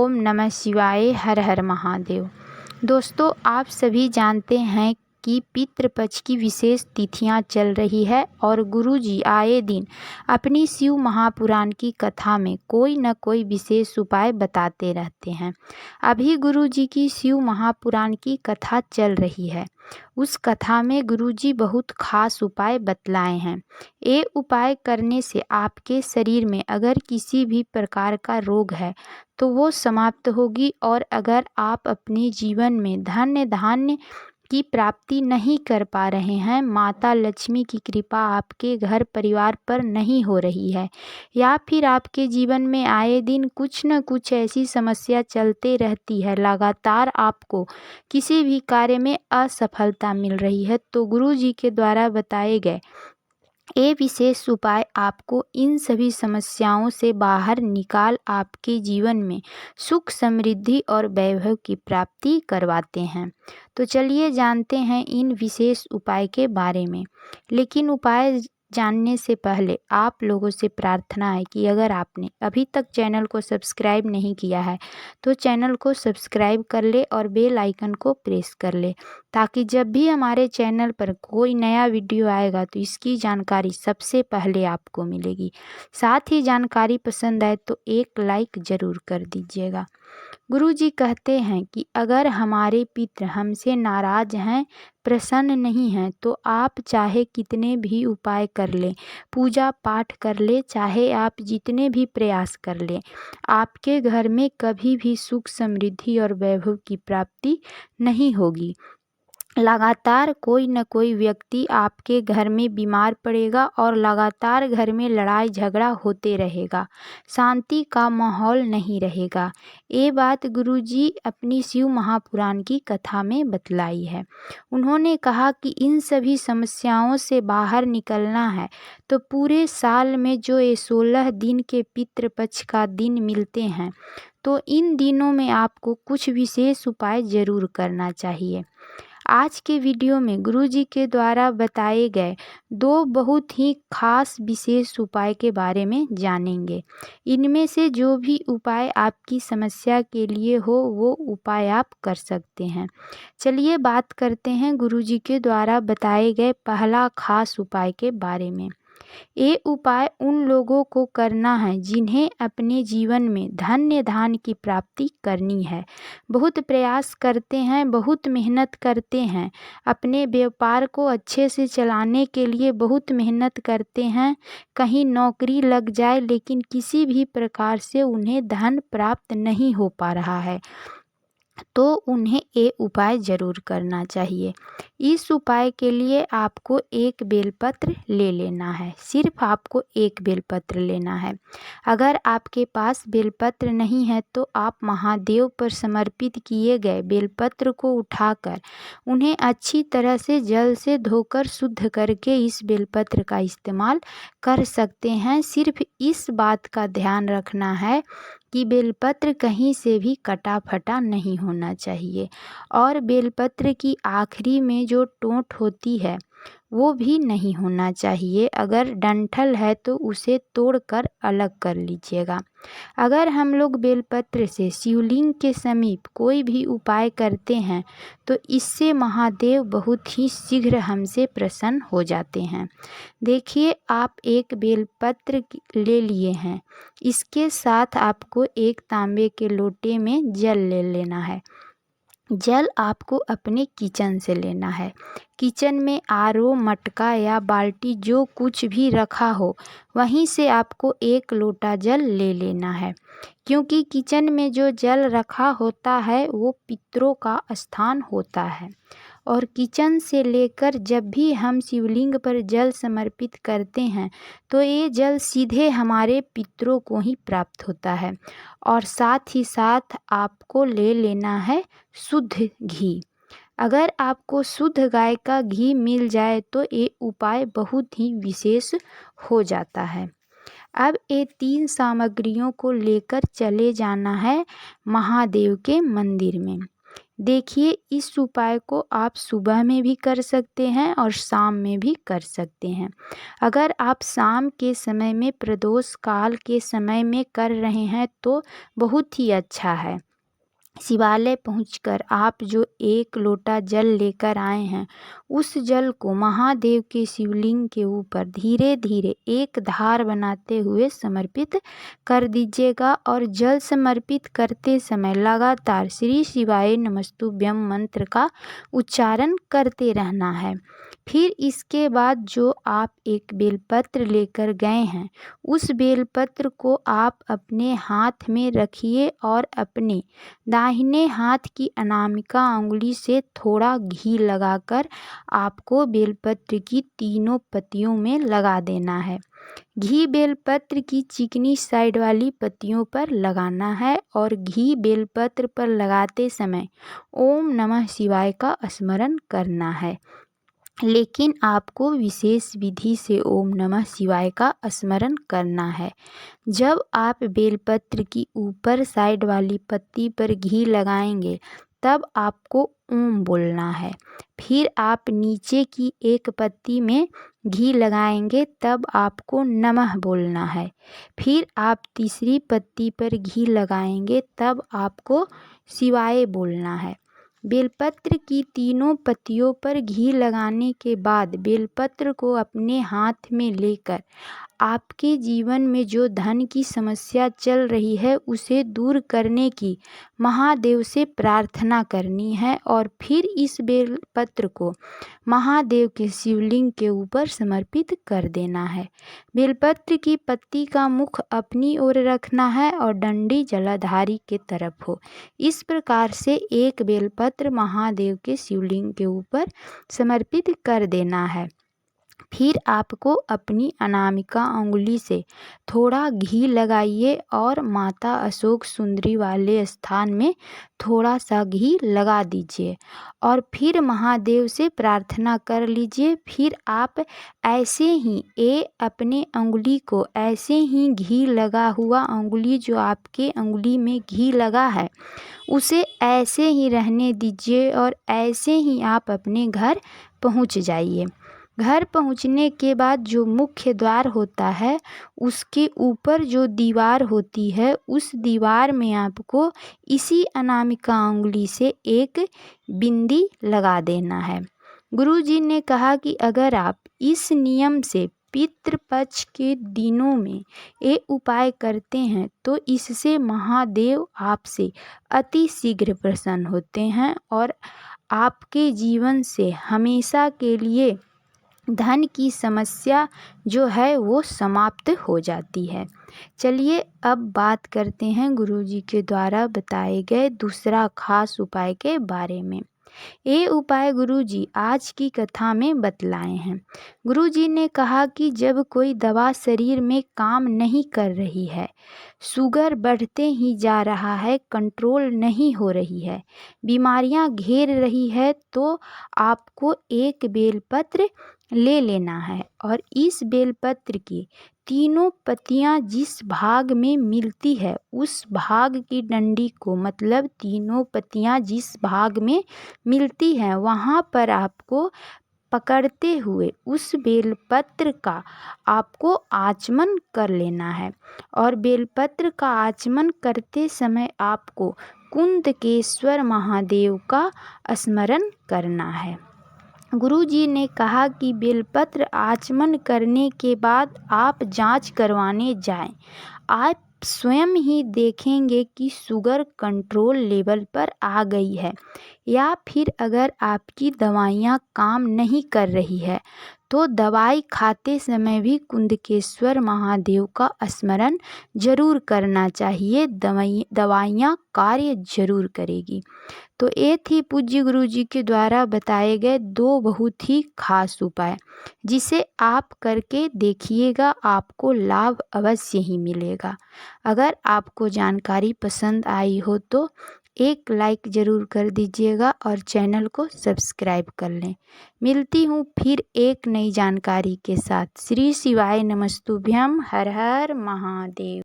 ओम नमः शिवाय। हर हर महादेव। दोस्तों, आप सभी जानते हैं कि पितृपक्ष की विशेष तिथियां चल रही है और गुरुजी आए दिन अपनी शिव महापुराण की कथा में कोई न कोई विशेष उपाय बताते रहते हैं। अभी गुरुजी की शिव महापुराण की कथा चल रही है। उस कथा में गुरुजी बहुत खास उपाय बतलाए हैं। ये उपाय करने से आपके शरीर में अगर किसी भी प्रकार का रोग है तो वो समाप्त होगी, और अगर आप अपने जीवन में धन्य धान्य की प्राप्ति नहीं कर पा रहे हैं, माता लक्ष्मी की कृपा आपके घर परिवार पर नहीं हो रही है, या फिर आपके जीवन में आए दिन कुछ न कुछ ऐसी समस्या चलते रहती है, लगातार आपको किसी भी कार्य में असफलता मिल रही है, तो गुरु जी के द्वारा बताए गए ये विशेष उपाय आपको इन सभी समस्याओं से बाहर निकाल आपके जीवन में सुख समृद्धि और वैभव की प्राप्ति करवाते हैं। तो चलिए जानते हैं इन विशेष उपाय के बारे में। लेकिन उपाय जानने से पहले आप लोगों से प्रार्थना है कि अगर आपने अभी तक चैनल को सब्सक्राइब नहीं किया है तो चैनल को सब्सक्राइब कर ले और बेल आइकन को प्रेस कर ले, ताकि जब भी हमारे चैनल पर कोई नया वीडियो आएगा तो इसकी जानकारी सबसे पहले आपको मिलेगी। साथ ही जानकारी पसंद आए तो एक लाइक ज़रूर कर दीजिएगा। गुरु जी कहते हैं कि अगर हमारे पितृ हमसे नाराज हैं, प्रसन्न नहीं हैं, तो आप चाहे कितने भी उपाय कर लें, पूजा पाठ कर लें, चाहे आप जितने भी प्रयास कर लें, आपके घर में कभी भी सुख समृद्धि और वैभव की प्राप्ति नहीं होगी। लगातार कोई न कोई व्यक्ति आपके घर में बीमार पड़ेगा और लगातार घर में लड़ाई झगड़ा होते रहेगा, शांति का माहौल नहीं रहेगा। ये बात गुरुजी अपनी शिव महापुराण की कथा में बतलाई है। उन्होंने कहा कि इन सभी समस्याओं से बाहर निकलना है तो पूरे साल में जो ये 16 दिन के पितृपक्ष का दिन मिलते हैं, तो इन दिनों में आपको कुछ विशेष उपाय ज़रूर करना चाहिए। आज के वीडियो में गुरुजी के द्वारा बताए गए 2 बहुत ही खास विशेष उपाय के बारे में जानेंगे। इनमें से जो भी उपाय आपकी समस्या के लिए हो वो उपाय आप कर सकते हैं। चलिए बात करते हैं गुरुजी के द्वारा बताए गए पहला खास उपाय के बारे में। ये उपाय उन लोगों को करना है जिन्हें अपने जीवन में धन्य धान्य की प्राप्ति करनी है, बहुत प्रयास करते हैं, बहुत मेहनत करते हैं, अपने व्यापार को अच्छे से चलाने के लिए बहुत मेहनत करते हैं, कहीं नौकरी लग जाए लेकिन किसी भी प्रकार से उन्हें धन प्राप्त नहीं हो पा रहा है, तो उन्हें ये उपाय ज़रूर करना चाहिए। इस उपाय के लिए आपको एक बेलपत्र ले लेना है, सिर्फ आपको एक बेलपत्र लेना है। अगर आपके पास बेलपत्र नहीं है तो आप महादेव पर समर्पित किए गए बेलपत्र को उठाकर उन्हें अच्छी तरह से जल से धोकर शुद्ध करके इस बेलपत्र का इस्तेमाल कर सकते हैं। सिर्फ इस बात का ध्यान रखना है कि बेलपत्र कहीं से भी कटा फटा नहीं होना चाहिए, और बेलपत्र की आखिरी में जो टोंट होती है वो भी नहीं होना चाहिए। अगर डंठल है तो उसे तोड़कर अलग कर लीजिएगा। अगर हम लोग बेलपत्र से शिवलिंग के समीप कोई भी उपाय करते हैं तो इससे महादेव बहुत ही शीघ्र हमसे प्रसन्न हो जाते हैं। देखिए, आप एक बेलपत्र ले लिए हैं, इसके साथ आपको एक तांबे के लोटे में जल ले लेना है। जल आपको अपने किचन से लेना है। किचन में आरओ, मटका या बाल्टी जो कुछ भी रखा हो वहीं से आपको 1 लोटा जल ले लेना है, क्योंकि किचन में जो जल रखा होता है वो पितरों का स्थान होता है, और किचन से लेकर जब भी हम शिवलिंग पर जल समर्पित करते हैं तो ये जल सीधे हमारे पितरों को ही प्राप्त होता है। और साथ ही साथ आपको ले लेना है शुद्ध घी। अगर आपको शुद्ध गाय का घी मिल जाए तो ये उपाय बहुत ही विशेष हो जाता है। अब ये 3 सामग्रियों को लेकर चले जाना है महादेव के मंदिर में। देखिए, इस उपाय को आप सुबह में भी कर सकते हैं और शाम में भी कर सकते हैं। अगर आप शाम के समय में प्रदोष काल के समय में कर रहे हैं तो बहुत ही अच्छा है। शिवालय पहुंचकर आप जो 1 लोटा जल लेकर आए हैं, उस जल को महादेव के शिवलिंग के ऊपर धीरे धीरे एक धार बनाते हुए समर्पित कर दीजिएगा और जल समर्पित करते समय लगातार श्री शिवाय नमस्तुभ्यं मंत्र का उच्चारण करते रहना है। फिर इसके बाद जो आप एक बेलपत्र लेकर गए हैं, उस बेलपत्र को आप अपने हाथ में रखिए और अपने दाहिने हाथ की अनामिका उंगली से थोड़ा घी लगाकर आपको बेलपत्र की तीनों पत्तियों में लगा देना है। घी बेलपत्र की चिकनी साइड वाली पत्तियों पर लगाना है और घी बेलपत्र पर लगाते समय ओम नमः शिवाय का स्मरण करना है। लेकिन आपको विशेष विधि से ओम नमः शिवाय का स्मरण करना है। जब आप बेलपत्र की ऊपर साइड वाली पत्ती पर घी लगाएंगे तब आपको ओम बोलना है। फिर आप नीचे की एक पत्ती में घी लगाएंगे तब आपको नमः बोलना है। फिर आप तीसरी पत्ती पर घी लगाएंगे तब आपको शिवाय बोलना है। बेलपत्र की तीनों पत्तियों पर घी लगाने के बाद बेलपत्र को अपने हाथ में लेकर आपके जीवन में जो धन की समस्या चल रही है उसे दूर करने की महादेव से प्रार्थना करनी है और फिर इस बेलपत्र को महादेव के शिवलिंग के ऊपर समर्पित कर देना है। बेलपत्र की पत्ती का मुख अपनी ओर रखना है और डंडी जलाधारी के तरफ हो। इस प्रकार से एक बेलपत्र महादेव के शिवलिंग के ऊपर समर्पित कर देना है। फिर आपको अपनी अनामिका उंगली से थोड़ा घी लगाइए और माता अशोक सुंदरी वाले स्थान में थोड़ा सा घी लगा दीजिए और फिर महादेव से प्रार्थना कर लीजिए। फिर आप ऐसे ही अपने उंगली को ऐसे ही घी लगा हुआ उंगली जो आपके उंगली में घी लगा है उसे ऐसे ही रहने दीजिए और ऐसे ही आप अपने घर पहुंच जाइए। घर पहुंचने के बाद जो मुख्य द्वार होता है उसके ऊपर जो दीवार होती है उस दीवार में आपको इसी अनामिका उंगली से एक बिंदी लगा देना है। गुरुजी ने कहा कि अगर आप इस नियम से पितृपक्ष के दिनों में ये उपाय करते हैं तो इससे महादेव आपसे अति शीघ्र प्रसन्न होते हैं और आपके जीवन से हमेशा के लिए धन की समस्या जो है वो समाप्त हो जाती है। चलिए अब बात करते हैं गुरुजी के द्वारा बताए गए दूसरा खास उपाय के बारे में। ये उपाय गुरुजी आज की कथा में बतलाए हैं। गुरुजी ने कहा कि जब कोई दवा शरीर में काम नहीं कर रही है, शुगर बढ़ते ही जा रहा है, कंट्रोल नहीं हो रही है, बीमारियां घेर रही है, तो आपको एक बेलपत्र ले लेना है और इस बेलपत्र की तीनों पत्तियां जिस भाग में मिलती है उस भाग की डंडी को मतलब तीनों पत्तियां जिस भाग में मिलती हैं वहाँ पर आपको पकड़ते हुए उस बेलपत्र का आपको आचमन कर लेना है और बेलपत्र का आचमन करते समय आपको कुंदकेश्वर महादेव का स्मरण करना है। गुरुजी ने कहा कि बेलपत्र आचमन करने के बाद आप जांच करवाने जाएं। आप स्वयं ही देखेंगे कि शुगर कंट्रोल लेवल पर आ गई है या फिर अगर आपकी दवाइयाँ काम नहीं कर रही है तो दवाई खाते समय भी कुंदकेश्वर महादेव का स्मरण जरूर करना चाहिए। दवाइयाँ कार्य जरूर करेगी। तो ये थी पूज्य गुरुजी के द्वारा बताए गए 2 बहुत ही खास उपाय, जिसे आप करके देखिएगा, आपको लाभ अवश्य ही मिलेगा। अगर आपको जानकारी पसंद आई हो तो एक लाइक ज़रूर कर दीजिएगा और चैनल को सब्सक्राइब कर लें। मिलती हूँ फिर एक नई जानकारी के साथ। श्री शिवाय नमस्तुभ्यम। हर हर महादेव।